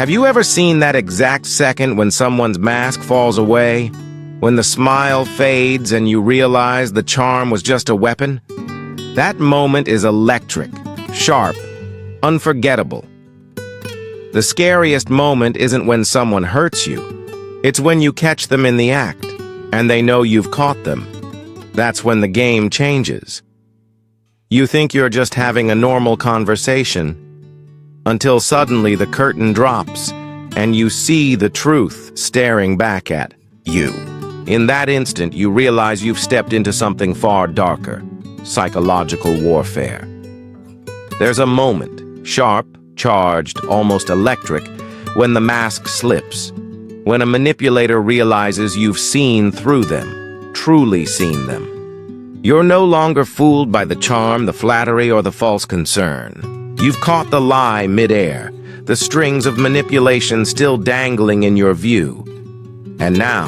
Have you ever seen that exact second when someone's mask falls away? When the smile fades and you realize the charm was just a weapon? That moment is electric, sharp, unforgettable. The scariest moment isn't when someone hurts you. It's when you catch them in the act, and they know you've caught them. That's when the game changes. You think you're just having a normal conversation, until suddenly the curtain drops, and you see the truth staring back at you. In that instant, you realize you've stepped into something far darker, psychological warfare. There's a moment, sharp, charged, almost electric, when the mask slips, when a manipulator realizes you've seen through them, truly seen them. You're no longer fooled by the charm, the flattery, or the false concern. You've caught the lie midair, the strings of manipulation still dangling in your view. And now,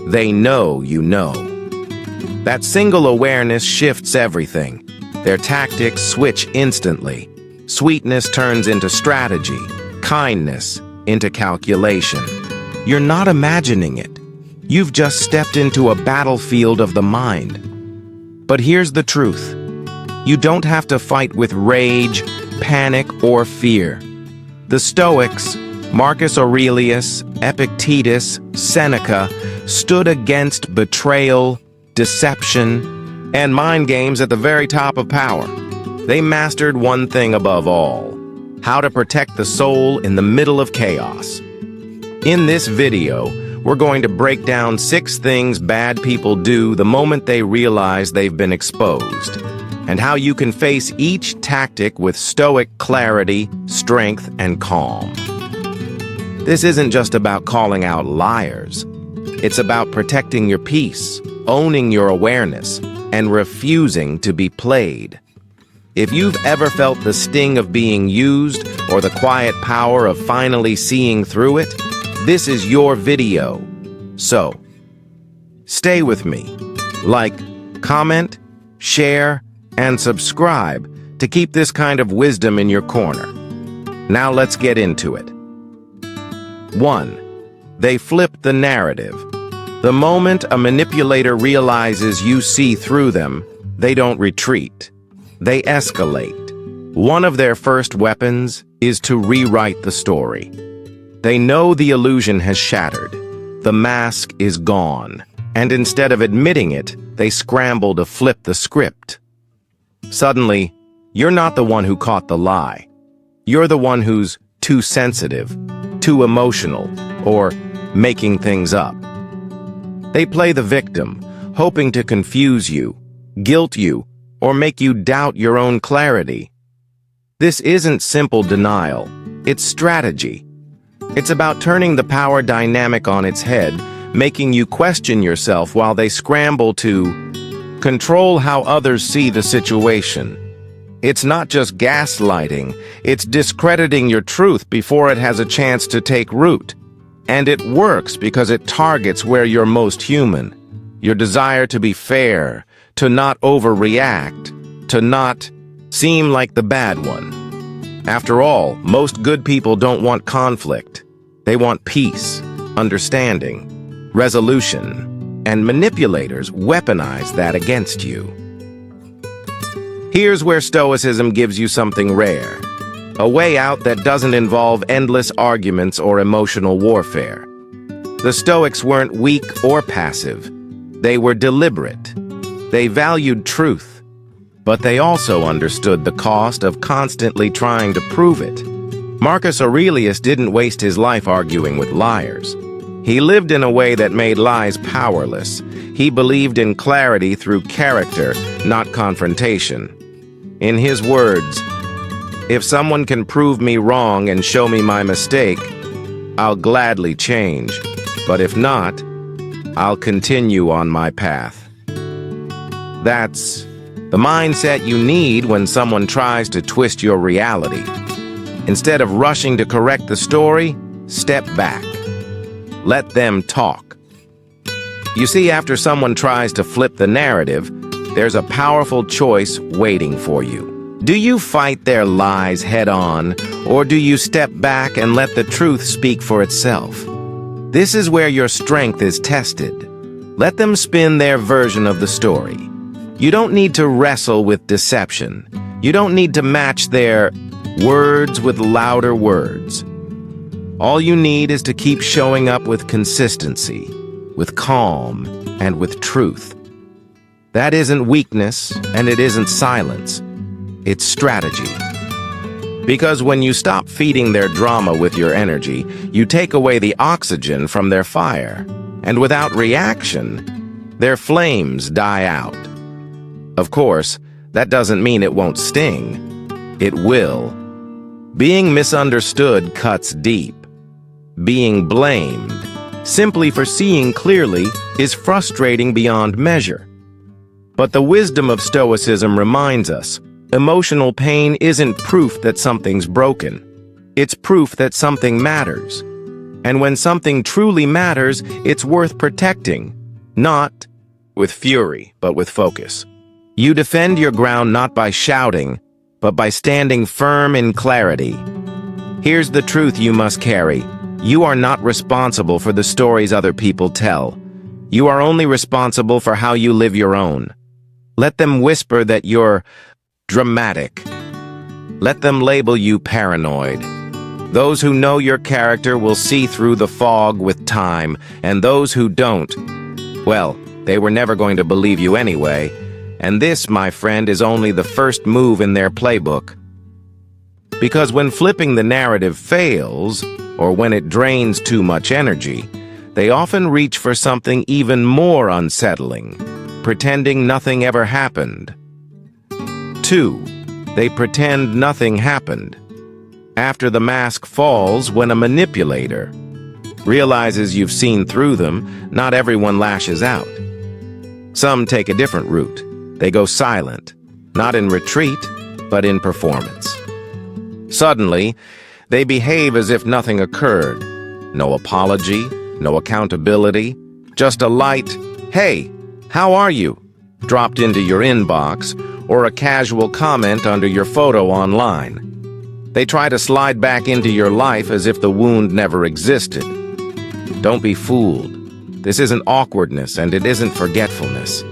they know you know. That single awareness shifts everything. Their tactics switch instantly. Sweetness turns into strategy, kindness into calculation. You're not imagining it. You've just stepped into a battlefield of the mind. But here's the truth. You don't have to fight with rage, panic, or fear. The Stoics, Marcus Aurelius, Epictetus, Seneca, stood against betrayal, deception, and mind games at the very top of power. They mastered one thing above all: how to protect the soul in the middle of chaos. In this video, we're going to break down 6 things bad people do the moment they realize they've been exposed, and how you can face each tactic with stoic clarity, strength, and calm. This isn't just about calling out liars. It's about protecting your peace, owning your awareness, and refusing to be played. If you've ever felt the sting of being used or the quiet power of finally seeing through it, this is your video. So, stay with me. Like, comment, share, and subscribe to keep this kind of wisdom in your corner. Now let's get into it. 1. They flip the narrative. The moment a manipulator realizes you see through them, they don't retreat. They escalate. One of their first weapons is to rewrite the story. They know the illusion has shattered. The mask is gone. And instead of admitting it, they scramble to flip the script. Suddenly, you're not the one who caught the lie. You're the one who's too sensitive, too emotional, or making things up. They play the victim, hoping to confuse you, guilt you, or make you doubt your own clarity. This isn't simple denial, it's strategy. It's about turning the power dynamic on its head, making you question yourself while they scramble to control how others see the situation. It's not just gaslighting, it's discrediting your truth before it has a chance to take root. And it works because it targets where you're most human. Your desire to be fair, to not overreact, to not seem like the bad one. After all, most good people don't want conflict. They want peace, understanding, resolution. And manipulators weaponize that against you. Here's where Stoicism gives you something rare. A way out that doesn't involve endless arguments or emotional warfare. The Stoics weren't weak or passive. They were deliberate. They valued truth, but they also understood the cost of constantly trying to prove it. Marcus Aurelius didn't waste his life arguing with liars. He lived in a way that made lies powerless. He believed in clarity through character, not confrontation. In his words, "If someone can prove me wrong and show me my mistake, I'll gladly change. But if not, I'll continue on my path." That's the mindset you need when someone tries to twist your reality. Instead of rushing to correct the story, step back. Let them talk. You see, after someone tries to flip the narrative, there's a powerful choice waiting for you. Do you fight their lies head-on, or do you step back and let the truth speak for itself? This is where your strength is tested. Let them spin their version of the story. You don't need to wrestle with deception. You don't need to match their words with louder words. All you need is to keep showing up with consistency, with calm, and with truth. That isn't weakness, and it isn't silence. It's strategy. Because when you stop feeding their drama with your energy, you take away the oxygen from their fire. And without reaction, their flames die out. Of course, that doesn't mean it won't sting. It will. Being misunderstood cuts deep. Being blamed, simply for seeing clearly, is frustrating beyond measure. But the wisdom of Stoicism reminds us, emotional pain isn't proof that something's broken. It's proof that something matters. And when something truly matters, it's worth protecting, not with fury, but with focus. You defend your ground not by shouting, but by standing firm in clarity. Here's the truth you must carry. You are not responsible for the stories other people tell. You are only responsible for how you live your own. Let them whisper that you're dramatic. Let them label you paranoid. Those who know your character will see through the fog with time, and those who don't, well, they were never going to believe you anyway. And this, my friend, is only the first move in their playbook. Because when flipping the narrative fails, or when it drains too much energy, they often reach for something even more unsettling, pretending nothing ever happened. 2. They pretend nothing happened. After the mask falls, when a manipulator realizes you've seen through them, not everyone lashes out. Some take a different route. They go silent, not in retreat, but in performance. Suddenly, they behave as if nothing occurred. No apology, no accountability, just a light, "Hey, how are you?" dropped into your inbox, or a casual comment under your photo online. They try to slide back into your life as if the wound never existed. Don't be fooled. This isn't awkwardness, and it isn't forgetfulness.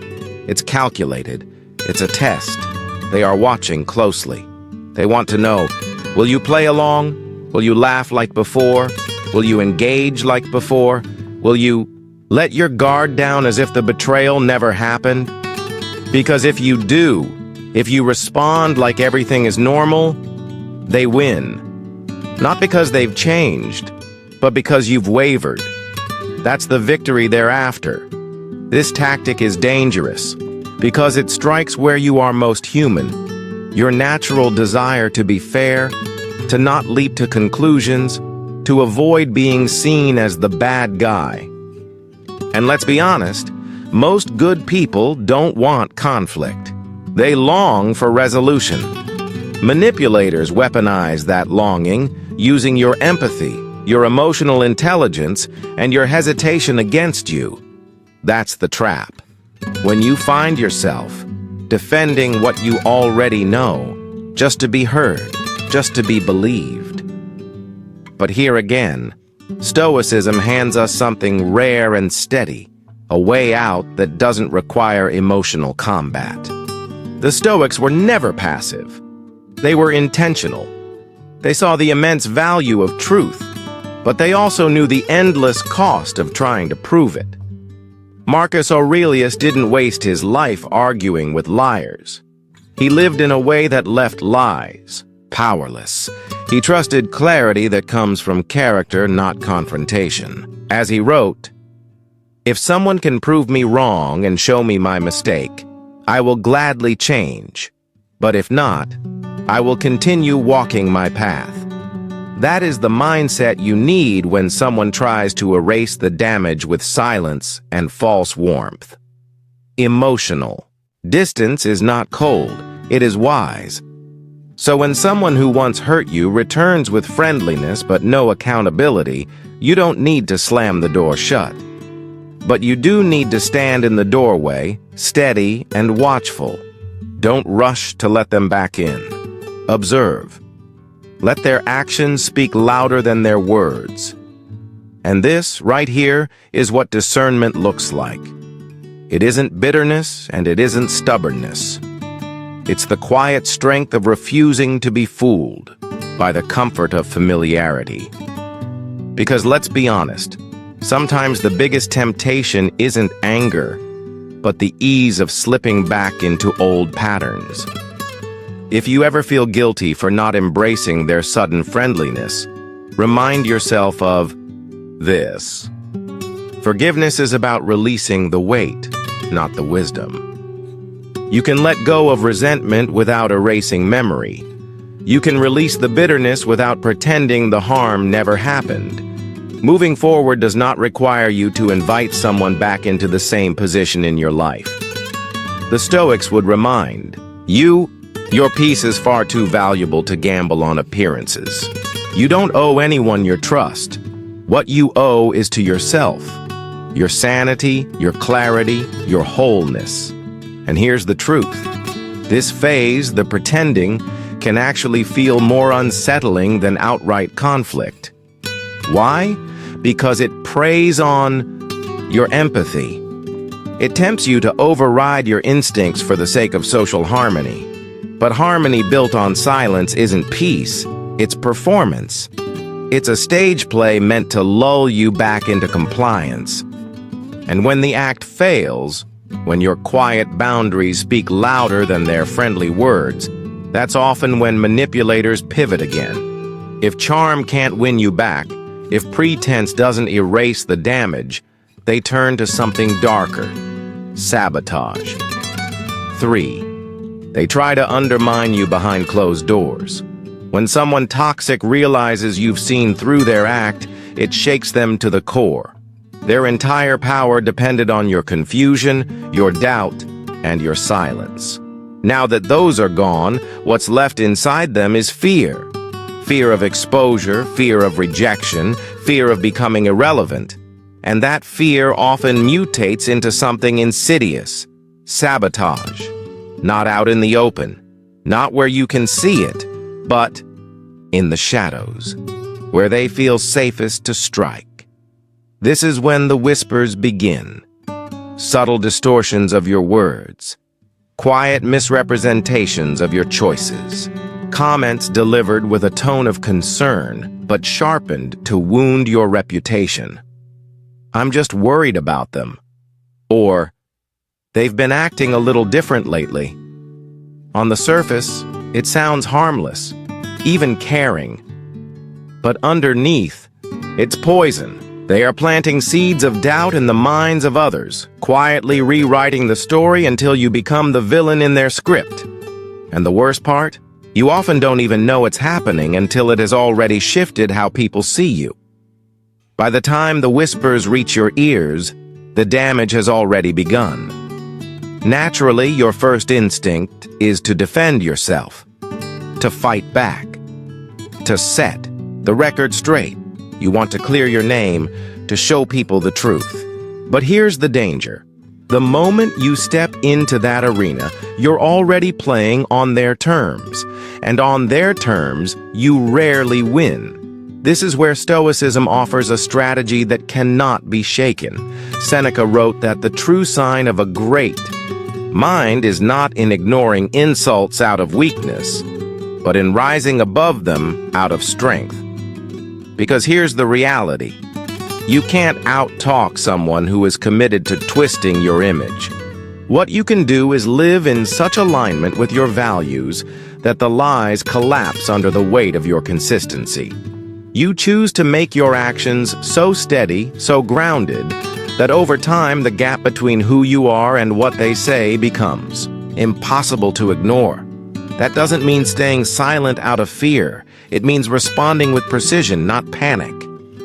It's calculated. It's a test. They are watching closely. They want to know, will you play along? Will you laugh like before? Will you engage like before? Will you let your guard down as if the betrayal never happened? Because if you do, if you respond like everything is normal, they win. Not because they've changed, but because you've wavered. That's the victory they're after. This tactic is dangerous because it strikes where you are most human. Your natural desire to be fair, to not leap to conclusions, to avoid being seen as the bad guy. And let's be honest, most good people don't want conflict. They long for resolution. Manipulators weaponize that longing using your empathy, your emotional intelligence, and your hesitation against you. That's the trap. When you find yourself defending what you already know, just to be heard, just to be believed. But here again, Stoicism hands us something rare and steady, a way out that doesn't require emotional combat. The Stoics were never passive. They were intentional. They saw the immense value of truth, but they also knew the endless cost of trying to prove it. Marcus Aurelius didn't waste his life arguing with liars. He lived in a way that left lies powerless. He trusted clarity that comes from character, not confrontation. As he wrote, "If someone can prove me wrong and show me my mistake, I will gladly change. But if not, I will continue walking my path." That is the mindset you need when someone tries to erase the damage with silence and false warmth. Emotional. Distance is not cold, it is wise. So when someone who once hurt you returns with friendliness but no accountability, you don't need to slam the door shut. But you do need to stand in the doorway, steady and watchful. Don't rush to let them back in. Observe. Let their actions speak louder than their words. And this, right here, is what discernment looks like. It isn't bitterness and it isn't stubbornness. It's the quiet strength of refusing to be fooled by the comfort of familiarity. Because let's be honest, sometimes the biggest temptation isn't anger, but the ease of slipping back into old patterns. If you ever feel guilty for not embracing their sudden friendliness, remind yourself of this. Forgiveness is about releasing the weight, not the wisdom. You can let go of resentment without erasing memory. You can release the bitterness without pretending the harm never happened. Moving forward does not require you to invite someone back into the same position in your life. The Stoics would remind you, your peace is far too valuable to gamble on appearances. You don't owe anyone your trust. What you owe is to yourself, your sanity, your clarity, your wholeness. And here's the truth. This phase, the pretending, can actually feel more unsettling than outright conflict. Why? Because it preys on your empathy. It tempts you to override your instincts for the sake of social harmony. But harmony built on silence isn't peace, it's performance. It's a stage play meant to lull you back into compliance. And when the act fails, when your quiet boundaries speak louder than their friendly words, that's often when manipulators pivot again. If charm can't win you back, if pretense doesn't erase the damage, they turn to something darker: sabotage. 3. They try to undermine you behind closed doors. When someone toxic realizes you've seen through their act, it shakes them to the core. Their entire power depended on your confusion, your doubt, and your silence. Now that those are gone, what's left inside them is fear. Fear of exposure, fear of rejection, fear of becoming irrelevant. And that fear often mutates into something insidious: sabotage. Not out in the open, not where you can see it, but in the shadows, where they feel safest to strike. This is when the whispers begin. Subtle distortions of your words, quiet misrepresentations of your choices, comments delivered with a tone of concern, but sharpened to wound your reputation. I'm just worried about them. Or, they've been acting a little different lately. On the surface, it sounds harmless, even caring. But underneath, it's poison. They are planting seeds of doubt in the minds of others, quietly rewriting the story until you become the villain in their script. And the worst part? You often don't even know it's happening until it has already shifted how people see you. By the time the whispers reach your ears, the damage has already begun. Naturally, your first instinct is to defend yourself, to fight back, to set the record straight. You want to clear your name, to show people the truth. But here's the danger. The moment you step into that arena, you're already playing on their terms. And on their terms, you rarely win. This is where Stoicism offers a strategy that cannot be shaken. Seneca wrote that the true sign of a great mind is not in ignoring insults out of weakness, but in rising above them out of strength. Because here's the reality. You can't out-talk someone who is committed to twisting your image. What you can do is live in such alignment with your values that the lies collapse under the weight of your consistency. You choose to make your actions so steady, so grounded, that over time the gap between who you are and what they say becomes impossible to ignore. That doesn't mean staying silent out of fear. It means responding with precision, not panic.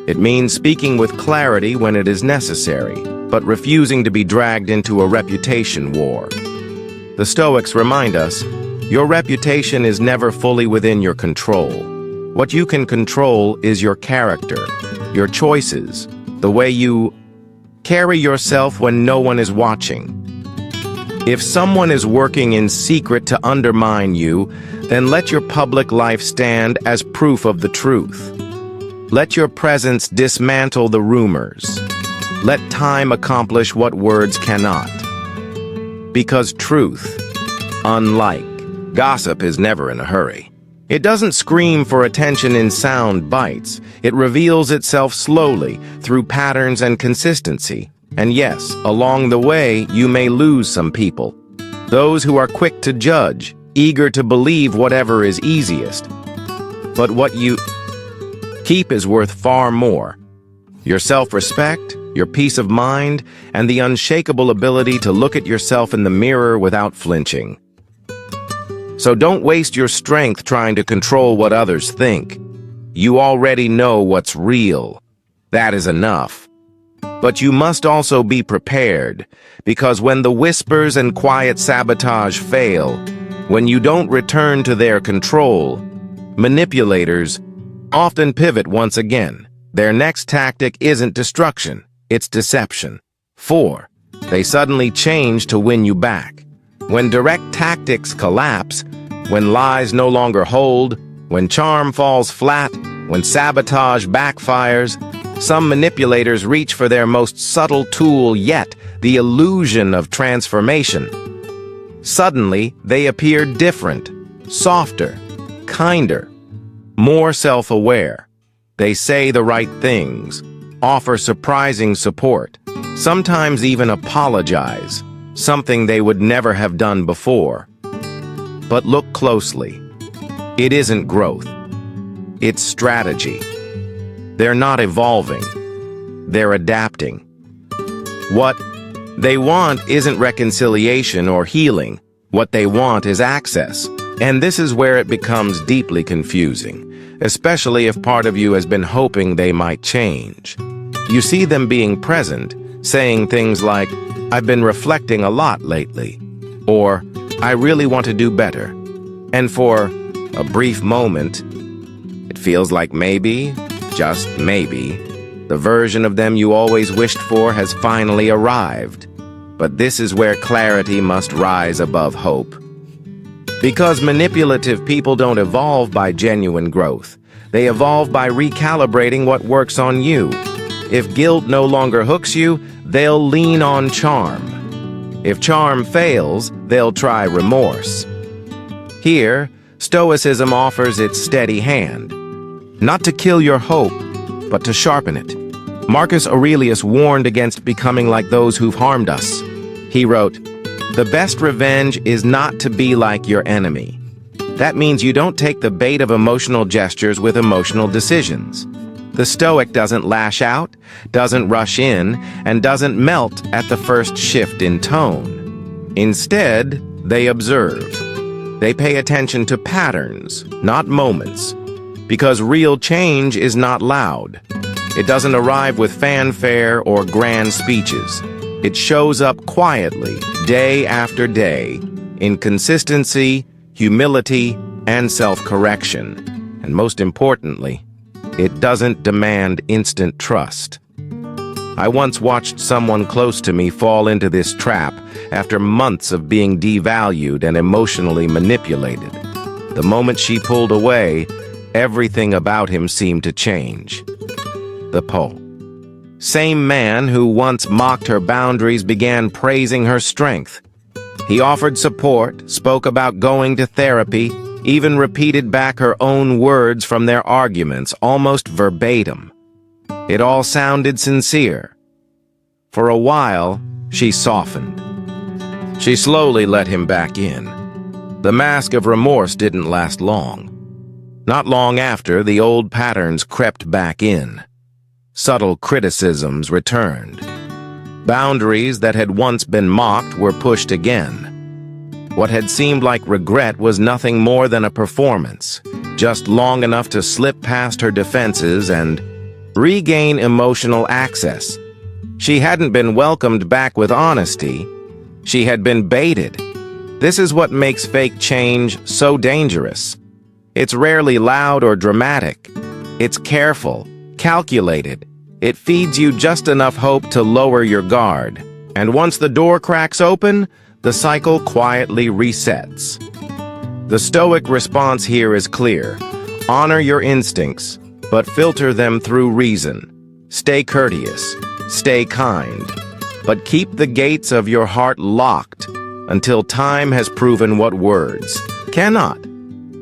It means speaking with clarity when it is necessary, but refusing to be dragged into a reputation war. The Stoics remind us, your reputation is never fully within your control. What you can control is your character, your choices, the way you carry yourself when no one is watching. If someone is working in secret to undermine you, then let your public life stand as proof of the truth. Let your presence dismantle the rumors. Let time accomplish what words cannot. Because truth, unlike gossip, is never in a hurry. It doesn't scream for attention in sound bites. It reveals itself slowly through patterns and consistency. And yes, along the way, you may lose some people. Those who are quick to judge, eager to believe whatever is easiest. But what you keep is worth far more. Your self-respect, your peace of mind, and the unshakable ability to look at yourself in the mirror without flinching. So don't waste your strength trying to control what others think. You already know what's real. That is enough. But you must also be prepared, because when the whispers and quiet sabotage fail, when you don't return to their control, manipulators often pivot once again. Their next tactic isn't destruction, it's deception. 4. They suddenly change to win you back. When direct tactics collapse, when lies no longer hold, when charm falls flat, when sabotage backfires, some manipulators reach for their most subtle tool yet, the illusion of transformation. Suddenly, they appear different, softer, kinder, more self-aware. They say the right things, offer surprising support, sometimes even apologize, something they would never have done before. But look closely. It isn't growth. It's strategy. They're not evolving. They're adapting. What they want isn't reconciliation or healing. What they want is access. And this is where it becomes deeply confusing, especially if part of you has been hoping they might change. You see them being present, saying things like, "I've been reflecting a lot lately," or "I really want to do better." And for a brief moment, it feels like maybe, just maybe, the version of them you always wished for has finally arrived. But this is where clarity must rise above hope. Because manipulative people don't evolve by genuine growth. They evolve by recalibrating what works on you. If guilt no longer hooks you, they'll lean on charm. If charm fails, they'll try remorse. Here, Stoicism offers its steady hand. Not to kill your hope, but to sharpen it. Marcus Aurelius warned against becoming like those who've harmed us. He wrote, "The best revenge is not to be like your enemy." That means you don't take the bait of emotional gestures with emotional decisions. The Stoic doesn't lash out, doesn't rush in, and doesn't melt at the first shift in tone. Instead, they observe. They pay attention to patterns, not moments. Because real change is not loud. It doesn't arrive with fanfare or grand speeches. It shows up quietly, day after day, in consistency, humility, and self-correction. And most importantly, it doesn't demand instant trust. I once watched someone close to me fall into this trap after months of being devalued and emotionally manipulated. The moment she pulled away, everything about him seemed to change. The Pope. Same man who once mocked her boundaries began praising her strength. He offered support, spoke about going to therapy, even repeated back her own words from their arguments, almost verbatim. It all sounded sincere. For a while, she softened. She slowly let him back in. The mask of remorse didn't last long. Not long after, the old patterns crept back in. Subtle criticisms returned. Boundaries that had once been mocked were pushed again. What had seemed like regret was nothing more than a performance, just long enough to slip past her defenses and regain emotional access. She hadn't been welcomed back with honesty. She had been baited. This is what makes fake change so dangerous. It's rarely loud or dramatic. It's careful, calculated. It feeds you just enough hope to lower your guard. And once the door cracks open, the cycle quietly resets. The Stoic response here is clear. Honor your instincts, but filter them through reason. Stay courteous, stay kind, but keep the gates of your heart locked until time has proven what words cannot.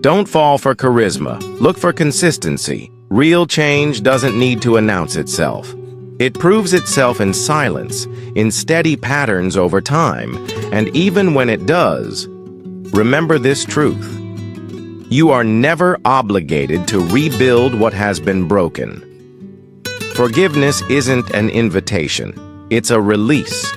Don't fall for charisma. Look for consistency. Real change doesn't need to announce itself. It proves itself in silence, in steady patterns over time, and even when it does, remember this truth. You are never obligated to rebuild what has been broken. Forgiveness isn't an invitation, it's a release.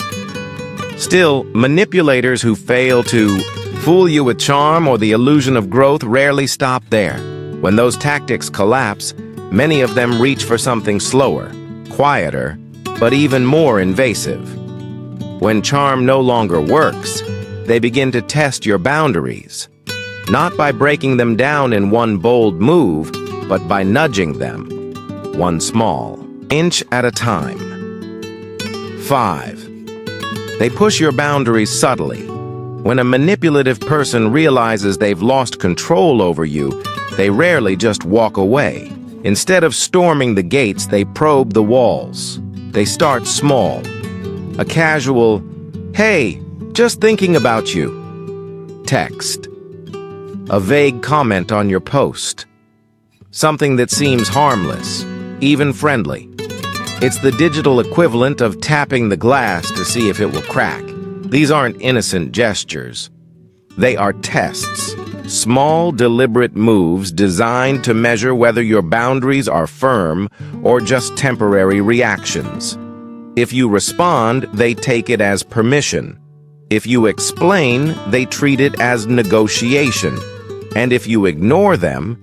Still, manipulators who fail to fool you with charm or the illusion of growth rarely stop there. When those tactics collapse, many of them reach for something slower, quieter, but even more invasive. When charm no longer works, they begin to test your boundaries, not by breaking them down in one bold move, but by nudging them, one small inch at a time. 5. They push your boundaries subtly. When a manipulative person realizes they've lost control over you, they rarely just walk away. Instead of storming the gates, they probe the walls. They start small. A casual, "Hey, just thinking about you" text. A vague comment on your post. Something that seems harmless, even friendly. It's the digital equivalent of tapping the glass to see if it will crack. These aren't innocent gestures. They are tests. Small, deliberate moves designed to measure whether your boundaries are firm or just temporary reactions. If you respond, they take it as permission. If you explain, they treat it as negotiation. And if you ignore them,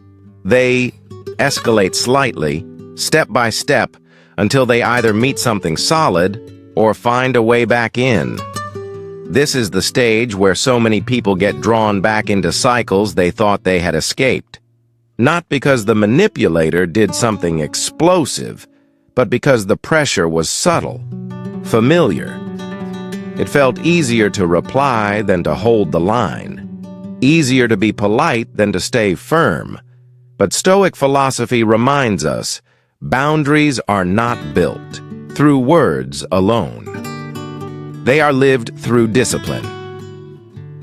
they escalate slightly, step by step, until they either meet something solid or find a way back in. This is the stage where so many people get drawn back into cycles they thought they had escaped. Not because the manipulator did something explosive, but because the pressure was subtle, familiar. It felt easier to reply than to hold the line, easier to be polite than to stay firm. But Stoic philosophy reminds us, boundaries are not built through words alone. They are lived through discipline.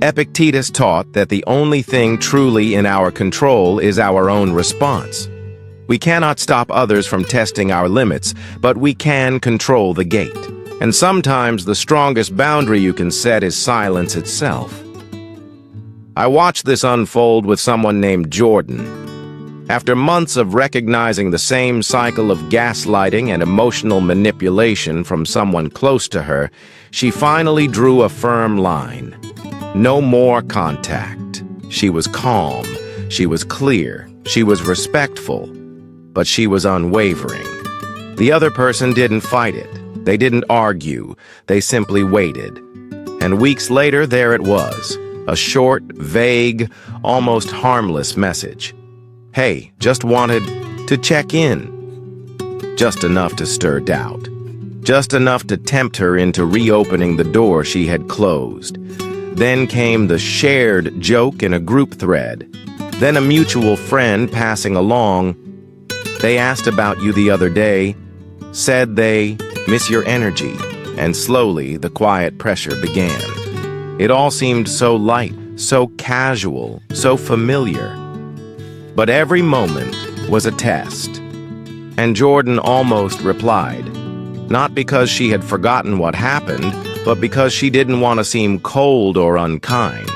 Epictetus taught that the only thing truly in our control is our own response. We cannot stop others from testing our limits, but we can control the gate. And sometimes the strongest boundary you can set is silence itself. I watched this unfold with someone named Jordan. After months of recognizing the same cycle of gaslighting and emotional manipulation from someone close to her, she finally drew a firm line. No more contact. She was calm, she was clear, she was respectful, but she was unwavering. The other person didn't fight it. They didn't argue. They simply waited. And weeks later, there it was. A short, vague, almost harmless message. "Hey, just wanted to check in." Just enough to stir doubt. Just enough to tempt her into reopening the door she had closed. Then came the shared joke in a group thread. Then a mutual friend passing along. "They asked about you the other day. Said they miss your energy." And slowly, the quiet pressure began. It all seemed so light, so casual, so familiar. But every moment was a test. And Jordan almost replied, not because she had forgotten what happened, but because she didn't want to seem cold or unkind.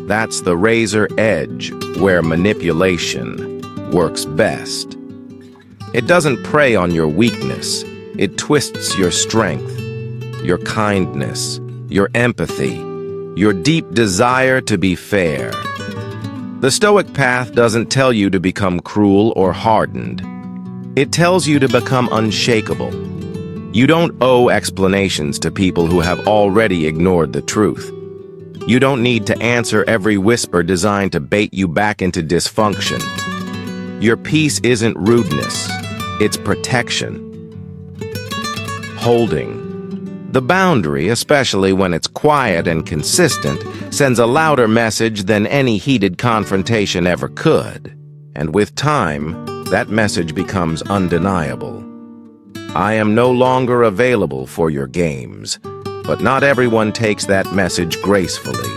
That's the razor edge where manipulation works best. It doesn't prey on your weakness. It twists your strength, your kindness, your empathy, your deep desire to be fair. The Stoic path doesn't tell you to become cruel or hardened. It tells you to become unshakable. You don't owe explanations to people who have already ignored the truth. You don't need to answer every whisper designed to bait you back into dysfunction. Your peace isn't rudeness, it's protection. Holding The boundary, especially when it's quiet and consistent, sends a louder message than any heated confrontation ever could. And with time, that message becomes undeniable. I am no longer available for your games, but not everyone takes that message gracefully.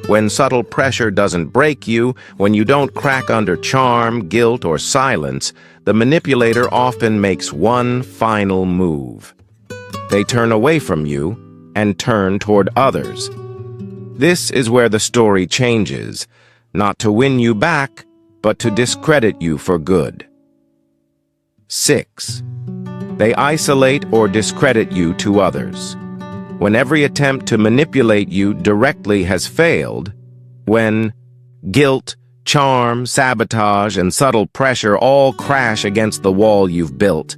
When subtle pressure doesn't break you, when you don't crack under charm, guilt, or silence, the manipulator often makes one final move. They turn away from you and turn toward others. This is where the story changes, not to win you back, but to discredit you for good. 6. They isolate or discredit you to others. When every attempt to manipulate you directly has failed, when guilt, charm, sabotage, and subtle pressure all crash against the wall you've built,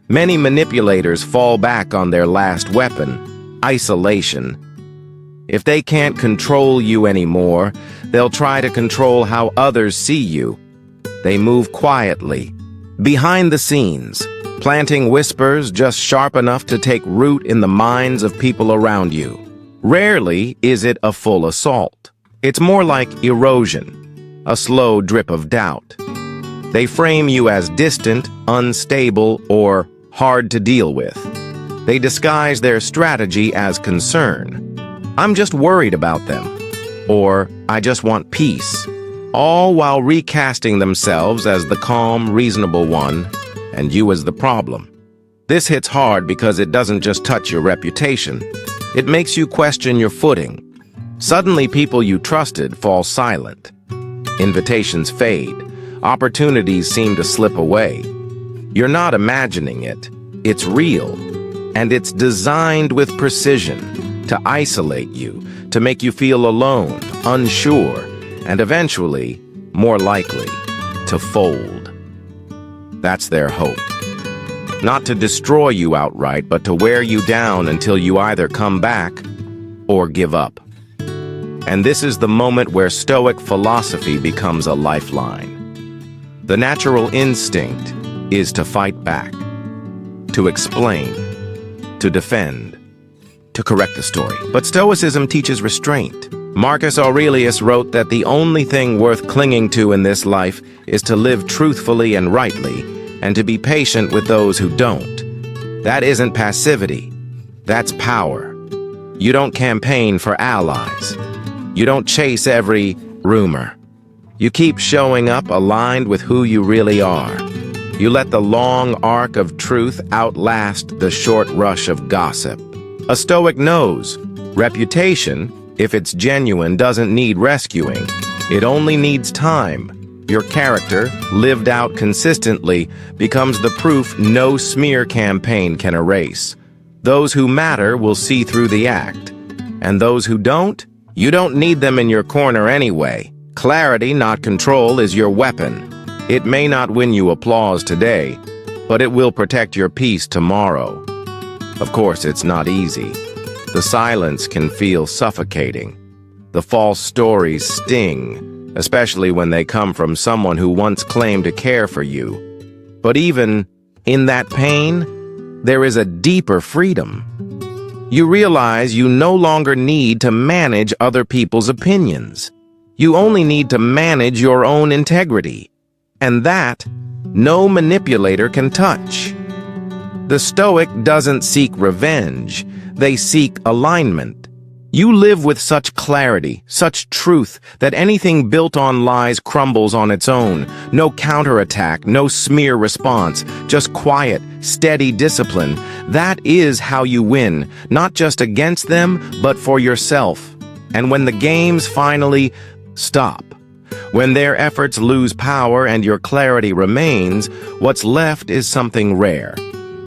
many manipulators fall back on their last weapon, isolation. If they can't control you anymore, they'll try to control how others see you. They move quietly, behind the scenes, planting whispers just sharp enough to take root in the minds of people around you. Rarely is it a full assault. It's more like erosion, a slow drip of doubt. They frame you as distant, unstable, or hard to deal with. They disguise their strategy as concern. I'm just worried about them, or I just want peace, all while recasting themselves as the calm, reasonable one, and you as the problem. This hits hard because it doesn't just touch your reputation. It makes you question your footing. Suddenly, people you trusted fall silent. Invitations fade. Opportunities seem to slip away. You're not imagining it. It's real. And it's designed with precision to isolate you, to make you feel alone, unsure, and eventually, more likely, to fold. That's their hope. Not to destroy you outright, but to wear you down until you either come back or give up. And this is the moment where Stoic philosophy becomes a lifeline. The natural instinct is to fight back, to explain, to defend, to correct the story. But Stoicism teaches restraint. Marcus Aurelius wrote that the only thing worth clinging to in this life is to live truthfully and rightly, and to be patient with those who don't. That isn't passivity. That's power. You don't campaign for allies. You don't chase every rumor. You keep showing up aligned with who you really are. You let the long arc of truth outlast the short rush of gossip. A Stoic knows reputation, if it's genuine, doesn't need rescuing. It only needs time. Your character, lived out consistently, becomes the proof no smear campaign can erase. Those who matter will see through the act. And those who don't, you don't need them in your corner anyway. Clarity, not control, is your weapon. It may not win you applause today, but it will protect your peace tomorrow. Of course, it's not easy. The silence can feel suffocating. The false stories sting, especially when they come from someone who once claimed to care for you. But even in that pain, there is a deeper freedom. You realize you no longer need to manage other people's opinions. You only need to manage your own integrity. And that, no manipulator can touch. The Stoic doesn't seek revenge. They seek alignment. You live with such clarity, such truth, that anything built on lies crumbles on its own. No counterattack, no smear response, just quiet, steady discipline. That is how you win, not just against them, but for yourself. And when the games finally stop, when their efforts lose power and your clarity remains, what's left is something rare.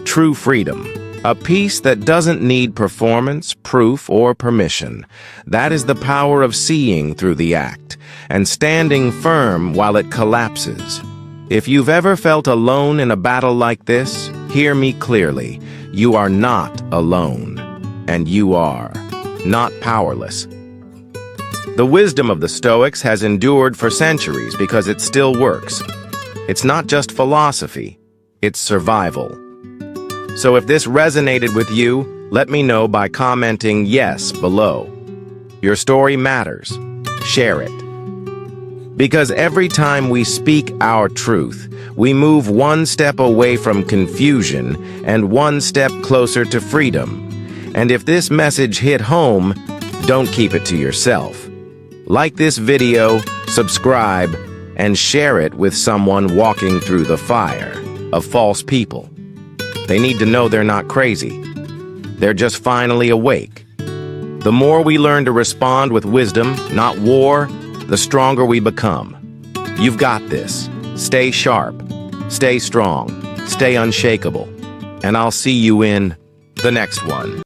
True freedom. A peace that doesn't need performance, proof, or permission. That is the power of seeing through the act and standing firm while it collapses. If you've ever felt alone in a battle like this, hear me clearly. You are not alone, and you are not powerless. The wisdom of the Stoics has endured for centuries because it still works. It's not just philosophy, it's survival. So if this resonated with you, Let me know by commenting yes below. Your story matters. Share it. Because every time we speak our truth, we move one step away from confusion and one step closer to freedom. And if this message hit home, don't keep it to yourself. Like this video, subscribe, and share it with someone walking through the fire of false people. They need to know they're not crazy. They're just finally awake. The more we learn to respond with wisdom, not war, the stronger we become. You've got this. Stay sharp, stay strong, stay unshakable, and I'll see you in the next one.